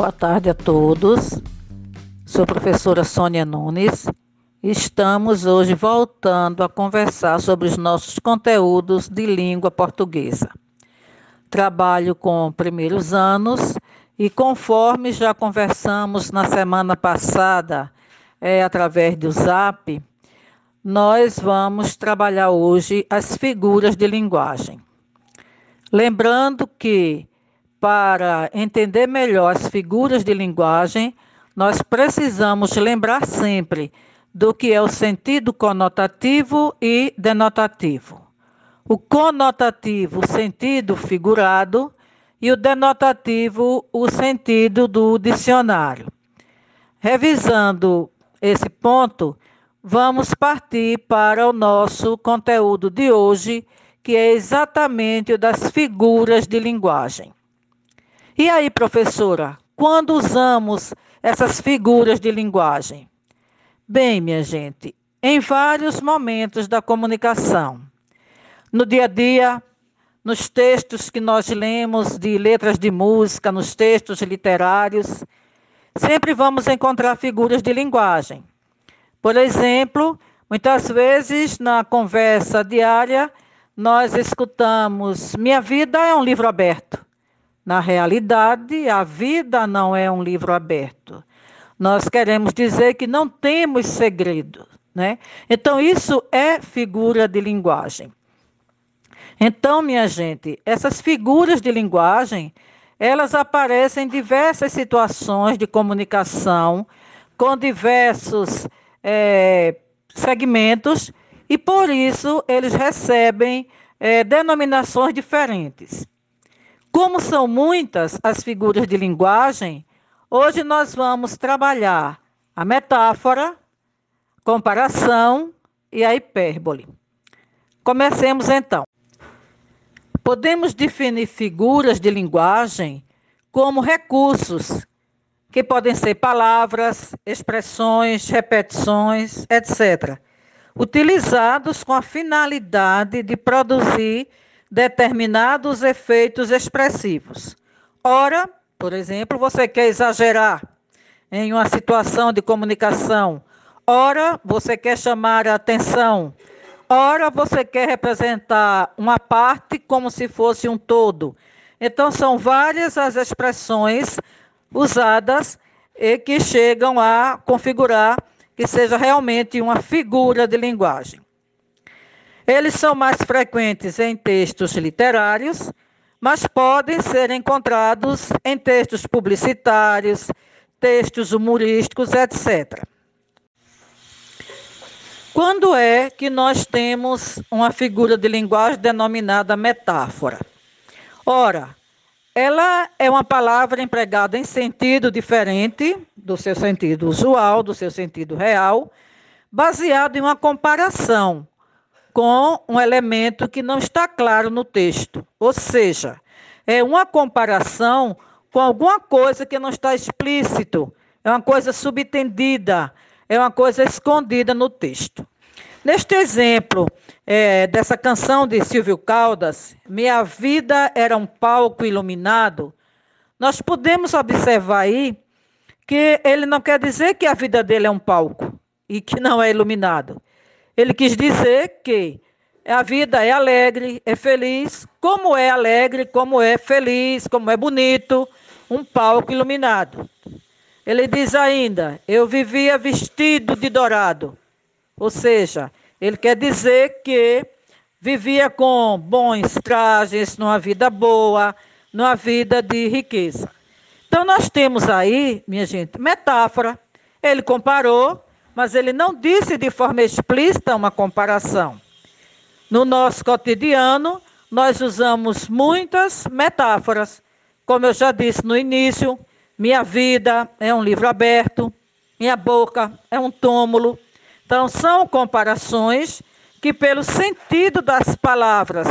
Boa tarde a todos. Sou a professora Sônia Nunes. Estamos hoje voltando a conversar sobre os nossos conteúdos de língua portuguesa. Trabalho com primeiros anos e, conforme já conversamos na semana passada, através do Zap, nós vamos trabalhar hoje as figuras de linguagem. Lembrando que, para entender melhor as figuras de linguagem, nós precisamos lembrar sempre do que é o sentido conotativo e denotativo. O conotativo, o sentido figurado, e o denotativo, o sentido do dicionário. Revisando esse ponto, vamos partir para o nosso conteúdo de hoje, que é exatamente o das figuras de linguagem. E aí, professora, quando usamos essas figuras de linguagem? Bem, minha gente, em vários momentos da comunicação. No dia a dia, nos textos que nós lemos de letras de música, nos textos literários, sempre vamos encontrar figuras de linguagem. Por exemplo, muitas vezes na conversa diária, nós escutamos: minha vida é um livro aberto. Na realidade, a vida não é um livro aberto. Nós queremos dizer que não temos segredo, né? Então, isso é figura de linguagem. Então, minha gente, essas figuras de linguagem, elas aparecem em diversas situações de comunicação, com diversos segmentos, e por isso eles recebem denominações diferentes. Como são muitas as figuras de linguagem, hoje nós vamos trabalhar a metáfora, comparação e a hipérbole. Comecemos então. Podemos definir figuras de linguagem como recursos, que podem ser palavras, expressões, repetições, etc., utilizados com a finalidade de produzir determinados efeitos expressivos. Ora, por exemplo, você quer exagerar em uma situação de comunicação. Ora, você quer chamar a atenção. Ora, você quer representar uma parte como se fosse um todo. Então, são várias as expressões usadas e que chegam a configurar que seja realmente uma figura de linguagem. Eles são mais frequentes em textos literários, mas podem ser encontrados em textos publicitários, textos humorísticos, etc. Quando é que nós temos uma figura de linguagem denominada metáfora? Ora, ela é uma palavra empregada em sentido diferente do seu sentido usual, do seu sentido real, baseado em uma comparação com um elemento que não está claro no texto. Ou seja, é uma comparação com alguma coisa que não está explícito, é uma coisa subentendida, é uma coisa escondida no texto. Neste exemplo dessa canção de Silvio Caldas, Minha Vida Era um Palco Iluminado, nós podemos observar aí que ele não quer dizer que a vida dele é um palco e que não é iluminado. Ele quis dizer que a vida é alegre, é feliz, como é alegre, como é feliz, como é bonito, um palco iluminado. Ele diz ainda, eu vivia vestido de dourado. Ou seja, ele quer dizer que vivia com bons trajes, numa vida boa, numa vida de riqueza. Então, nós temos aí, minha gente, metáfora. Ele comparou, mas ele não disse de forma explícita uma comparação. No nosso cotidiano, nós usamos muitas metáforas. Como eu já disse no início, minha vida é um livro aberto, minha boca é um túmulo. Então, são comparações que, pelo sentido das palavras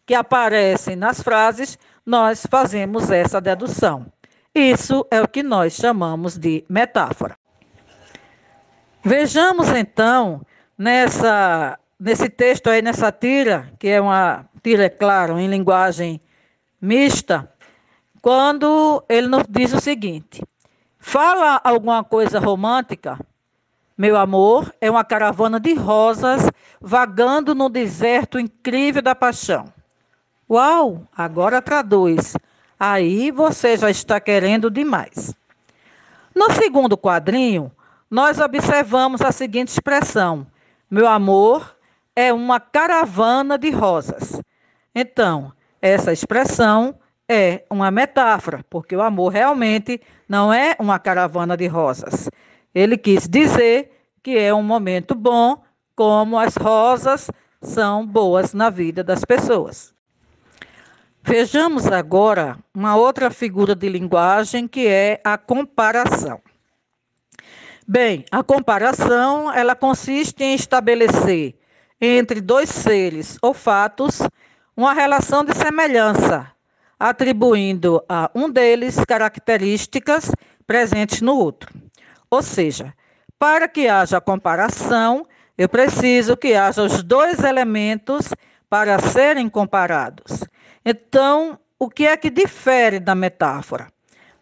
que aparecem nas frases, nós fazemos essa dedução. Isso é o que nós chamamos de metáfora. Vejamos, então, nesse texto aí, nessa tira, que é uma tira, é claro, em linguagem mista, quando ele nos diz o seguinte: Fala alguma coisa romântica? Meu amor é uma caravana de rosas vagando no deserto incrível da paixão. Uau, agora traduz. Aí você já está querendo demais. No segundo quadrinho, nós observamos a seguinte expressão: meu amor é uma caravana de rosas. Então, essa expressão é uma metáfora, porque o amor realmente não é uma caravana de rosas. Ele quis dizer que é um momento bom, como as rosas são boas na vida das pessoas. Vejamos agora uma outra figura de linguagem que é a comparação. Bem, a comparação, ela consiste em estabelecer entre dois seres ou fatos uma relação de semelhança, atribuindo a um deles características presentes no outro. Ou seja, para que haja comparação, eu preciso que haja os dois elementos para serem comparados. Então, o que é que difere da metáfora?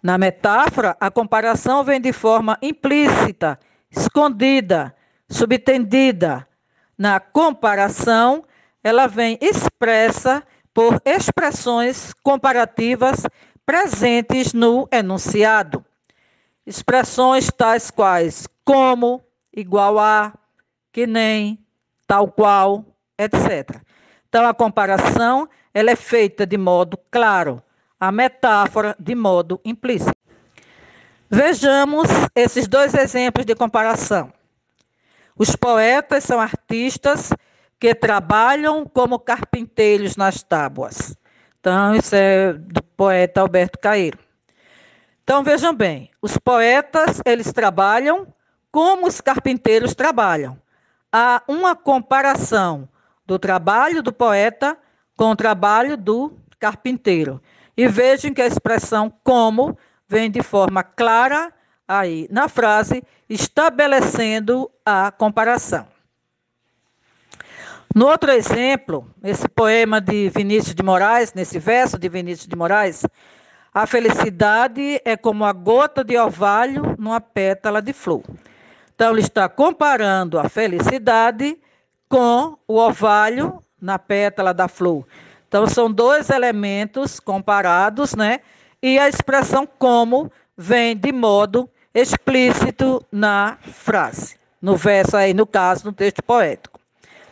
Na metáfora, a comparação vem de forma implícita, escondida, subtendida. Na comparação, ela vem expressa por expressões comparativas presentes no enunciado. Expressões tais quais como, igual a, que nem, tal qual, etc. Então, a comparação ela é feita de modo claro, a metáfora de modo implícito. Vejamos esses dois exemplos de comparação. Os poetas são artistas que trabalham como carpinteiros nas tábuas. Então, isso é do poeta Alberto Caeiro. Então, vejam bem, os poetas, eles trabalham como os carpinteiros trabalham. Há uma comparação do trabalho do poeta com o trabalho do carpinteiro. E vejam que a expressão como vem de forma clara aí na frase, estabelecendo a comparação. No outro exemplo, esse poema de Vinícius de Moraes, nesse verso de Vinícius de Moraes, a felicidade é como a gota de orvalho numa pétala de flor. Então, ele está comparando a felicidade com o orvalho na pétala da flor. Então, são dois elementos comparados, né? E a expressão como vem de modo explícito na frase, no verso aí, no caso, no texto poético.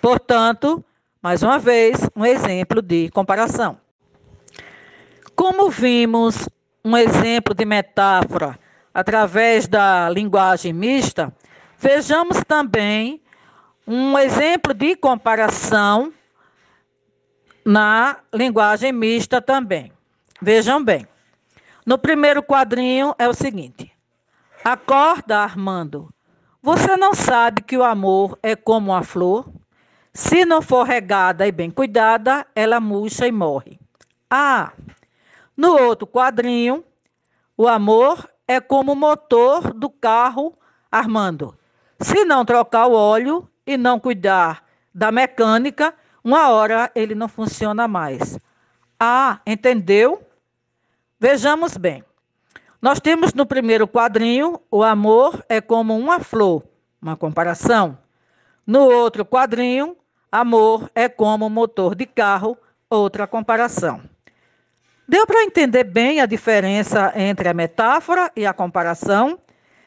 Portanto, mais uma vez, um exemplo de comparação. Como vimos um exemplo de metáfora através da linguagem mista, vejamos também um exemplo de comparação na linguagem mista também. Vejam bem. No primeiro quadrinho é o seguinte: acorda, Armando. Você não sabe que o amor é como uma flor? Se não for regada e bem cuidada, ela murcha e morre. Ah, no outro quadrinho, o amor é como o motor do carro, Armando. Se não trocar o óleo e não cuidar da mecânica, uma hora ele não funciona mais. Ah, entendeu? Vejamos bem. Nós temos no primeiro quadrinho, o amor é como uma flor, uma comparação. No outro quadrinho, amor é como motor de carro, outra comparação. Deu para entender bem a diferença entre a metáfora e a comparação?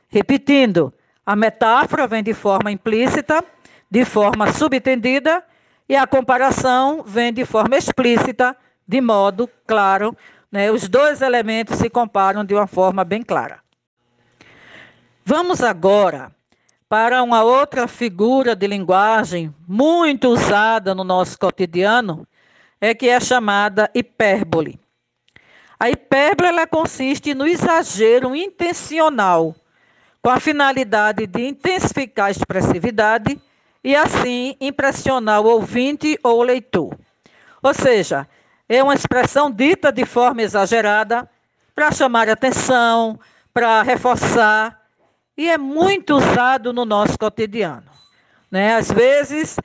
Repetindo, a metáfora vem de forma implícita, de forma subentendida, e a comparação vem de forma explícita, de modo claro, né? Os dois elementos se comparam de uma forma bem clara. Vamos agora para uma outra figura de linguagem muito usada no nosso cotidiano, que é chamada hipérbole. A hipérbole ela consiste no exagero intencional, com a finalidade de intensificar a expressividade e, assim, impressionar o ouvinte ou o leitor. Ou seja, é uma expressão dita de forma exagerada para chamar a atenção, para reforçar, e é muito usado no nosso cotidiano, né? Às vezes,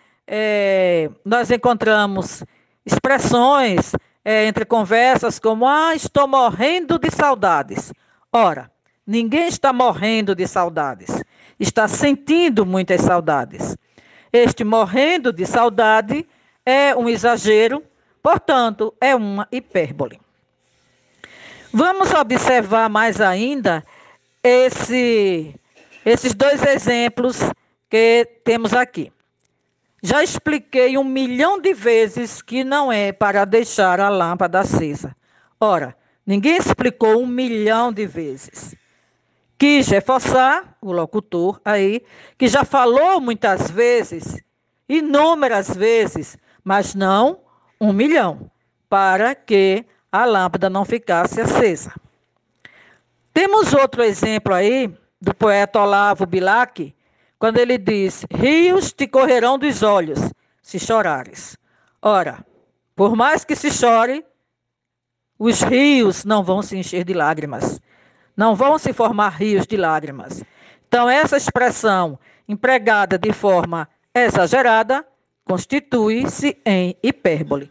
nós encontramos expressões entre conversas como: ah, estou morrendo de saudades. Ora, Ninguém está morrendo de saudades, está sentindo muitas saudades. Este morrendo de saudade é um exagero, portanto, é uma hipérbole. Vamos observar mais ainda esses dois exemplos que temos aqui. Já expliquei 1 milhão de vezes que não é para deixar a lâmpada acesa. Ora, ninguém explicou 1 milhão de vezes. Quis reforçar o locutor aí, que já falou muitas vezes, inúmeras vezes, mas não 1 milhão, para que a lâmpada não ficasse acesa. Temos outro exemplo aí, do poeta Olavo Bilac, quando ele diz: rios te correrão dos olhos, se chorares. Ora, por mais que se chore, os rios não vão se encher de lágrimas. Não vão se formar rios de lágrimas. Então, essa expressão empregada de forma exagerada constitui-se em hipérbole.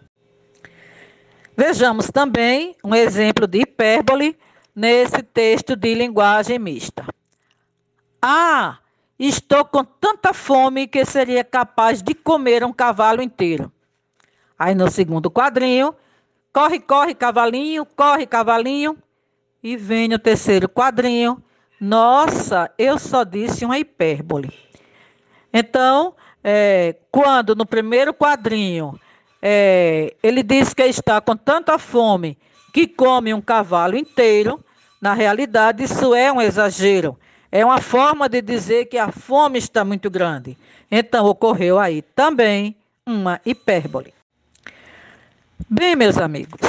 Vejamos também um exemplo de hipérbole nesse texto de linguagem mista. Estou com tanta fome que seria capaz de comer um cavalo inteiro. Aí no segundo quadrinho, corre, corre, cavalinho, corre, cavalinho. E vem o terceiro quadrinho, nossa, eu só disse uma hipérbole. Então, quando no primeiro quadrinho ele diz que está com tanta fome que come um cavalo inteiro, na realidade isso é um exagero. É uma forma de dizer que a fome está muito grande. Então, ocorreu aí também uma hipérbole. Bem, meus amigos,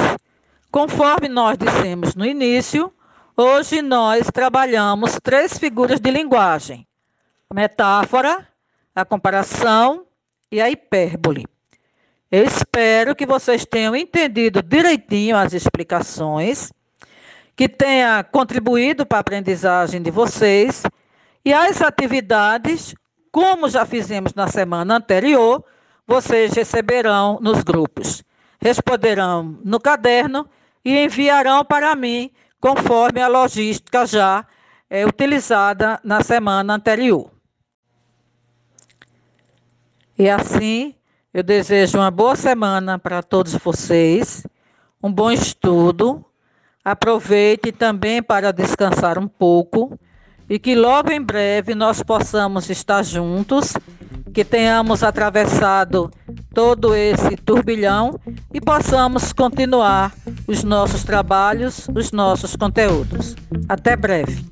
conforme nós dissemos no início, hoje nós trabalhamos 3 figuras de linguagem: a metáfora, a comparação e a hipérbole. Eu espero que vocês tenham entendido direitinho as explicações, que tenha contribuído para a aprendizagem de vocês, e as atividades, como já fizemos na semana anterior, vocês receberão nos grupos. Responderão no caderno e enviarão para mim, conforme a logística já utilizada na semana anterior. E assim, eu desejo uma boa semana para todos vocês, um bom estudo. Aproveite também para descansar um pouco e que logo em breve nós possamos estar juntos, que tenhamos atravessado todo esse turbilhão e possamos continuar os nossos trabalhos, os nossos conteúdos. Até breve.